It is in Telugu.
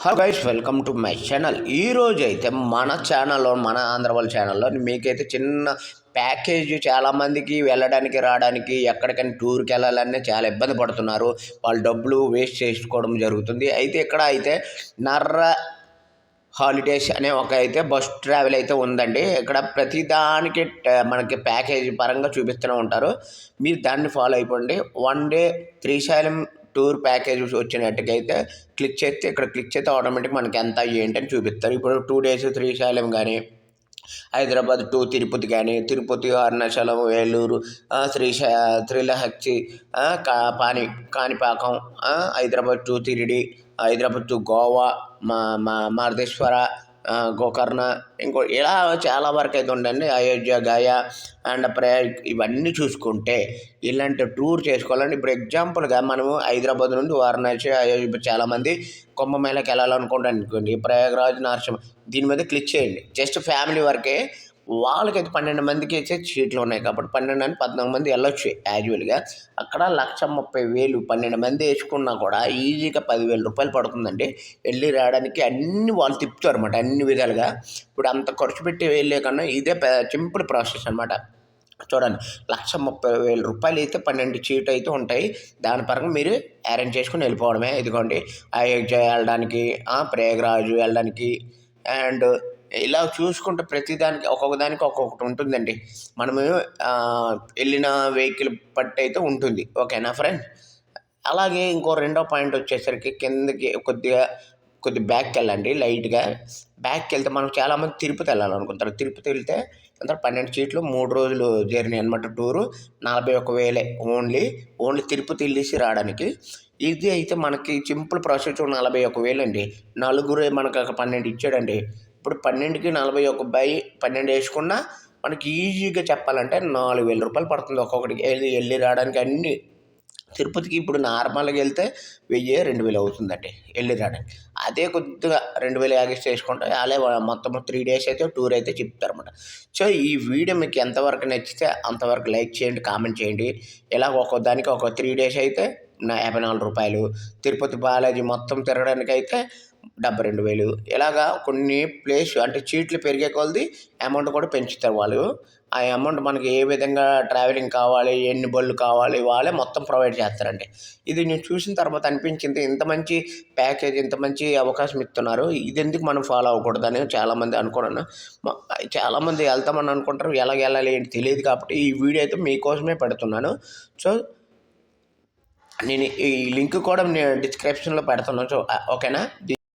Hello guys, welcome to my channel. ఈరోజు అయితే మన ఛానల్లో, మన ఆంధ్రవల్ ఛానల్లో మీకైతే చిన్న ప్యాకేజ్, చాలామందికి వెళ్ళడానికి రావడానికి ఎక్కడికైనా టూర్కి వెళ్ళాలనే చాలా ఇబ్బంది పడుతున్నారు. వాళ్ళు డబ్బులు వేస్ట్ చేసుకోవడం జరుగుతుంది. అయితే ఇక్కడ అయితే నర్ర హాలిడేస్ అనే ఒక అయితే బస్ ట్రావెల్ అయితే ఉందండి. ఇక్కడ ప్రతిదానికి మనకి ప్యాకేజ్ పరంగా చూపిస్తూనే ఉంటారు. మీరు దాన్ని ఫాలో అయిపోండి. 1 డే శ్రీశైలం టూర్ ప్యాకేజ్ వచ్చినట్టుకైతే క్లిక్ చేస్తే ఆటోమేటిక్ మనకి ఎంత ఏంటి అని చూపిస్తారు. ఇప్పుడు 2 days శ్రీశైలం కానీ, హైదరాబాద్ టు తిరుపతి కానీ, తిరుపతి, అరుణాచలం, వేలూరు, శ్రీకాళహస్తి, కాణిపాకం, హైదరాబాద్ టు తిరిడి, హైదరాబాద్ టు గోవా, మహదేశ్వర, గోకర్ణ, ఇలా చాలా వరకు అయితే ఉండండి. అయోధ్య, గయా అండ్ ప్రయాగ్, ఇవన్నీ చూసుకుంటే ఇలాంటి టూర్ చేసుకోవాలండి. ఇప్పుడు ఎగ్జాంపుల్గా మనము హైదరాబాద్ నుండి వారణాసి, అయోధ్య, చాలామంది కుంభమేళకి వెళ్ళాలనుకోండి, ప్రయాగరాజ్, నరసింహ, దీని మీద క్లిక్ చేయండి. జస్ట్ ఫ్యామిలీ వరకే. వాళ్ళకైతే 12 మందికి అయితే సీట్లు ఉన్నాయి కాబట్టి 12 అని 14 మంది వెళ్ళొచ్చు యాజువల్గా. అక్కడ 1,30,000 12 మంది వేసుకున్నా కూడా ఈజీగా 10,000 రూపాయలు పడుతుందండి. వెళ్ళి రావడానికి అన్ని వాళ్ళు తిప్పుతారు అనమాట, అన్ని విధాలుగా. ఇప్పుడు అంత ఖర్చు పెట్టి వెళ్ళే కన్నా ఇదే సింపుల్ ప్రాసెస్ అనమాట. చూడండి, 1,30,000 రూపాయలు అయితే 12 సీట్లు అయితే ఉంటాయి. దాని పరంగా మీరు అరేంజ్ చేసుకుని వెళ్ళిపోవడమే. ఇదిగోండి, అయోధ్య వెళ్ళడానికి, ప్రయాగరాజు వెళ్ళడానికి, అండ్ ఇలా చూసుకుంటే ప్రతిదానికి ఒక్కొక్క దానికి ఒక్కొక్కటి ఉంటుందండి. మనము వెళ్ళిన వెహికల్ పట్టి అయితే ఉంటుంది. ఓకేనా ఫ్రెండ్? అలాగే ఇంకో రెండో పాయింట్ వచ్చేసరికి కిందకి కొద్ది బ్యాక్కి వెళ్ళండి. లైట్గా బ్యాక్కి వెళ్తే మనం చాలామంది తిరుపతి వెళ్ళాలనుకుంటారు. తిరుపతి వెళ్తే అందరూ 12 సీట్లు 3 రోజులు జర్నీ అనమాట. టూరు 41,000 ఓన్లీ తిరుపతి వెళ్ళేసి రావడానికి. ఇది అయితే మనకి సింపుల్ ప్రాసెస్ 41,000 అండి. నలుగురు మనకు 12 ఇచ్చాడండి. ఇప్పుడు 12కి 41/12 వేసుకున్నా మనకి ఈజీగా చెప్పాలంటే 4,000 రూపాయలు పడుతుంది ఒక్కొక్కటికి వెళ్ళి రావడానికి. అన్నీ తిరుపతికి ఇప్పుడు నార్మల్గా వెళ్తే 1,000-2,000 అవుతుందండి వెళ్ళి రావడానికి. అదే కొద్దిగా 2,000 యాగేజ్ చేసుకుంటే అలా మొత్తం 3 days అయితే టూర్ అయితే చెప్తారన్నమాట. సో ఈ వీడియో మీకు ఎంతవరకు నచ్చితే అంతవరకు లైక్ చేయండి, కామెంట్ చేయండి. ఇలా ఒక్కో దానికి ఒక 3 days అయితే 54 రూపాయలు, తిరుపతి బాలాజీ మొత్తం తిరగడానికి అయితే 72,000. ఇలాగా కొన్ని ప్లేస్ అంటే సీట్లు పెరిగే కొలది అమౌంట్ కూడా పెంచుతారు వాళ్ళు. ఆ అమౌంట్ మనకి ఏ విధంగా ట్రావెలింగ్ కావాలి, ఎన్ని బళ్ళు కావాలి, వాళ్ళే మొత్తం ప్రొవైడ్ చేస్తారండి. ఇది నేను చూసిన తర్వాత అనిపించింది, ఇంత మంచి ప్యాకేజ్, ఇంత మంచి అవకాశం ఇస్తున్నారు, ఇది ఎందుకు మనం ఫాలో అవ్వకూడదని చాలామంది అనుకున్నాను. చాలామంది వెళ్తామని అనుకుంటారు, ఎలాగ వెళ్ళాలి ఏంటి తెలియదు. కాబట్టి ఈ వీడియో అయితే మీకోసమే పెడుతున్నాను. సో నేను ఈ లింక్ కూడా నేను డిస్క్రిప్షన్లో పెడుతున్నాను. సో ఓకేనా?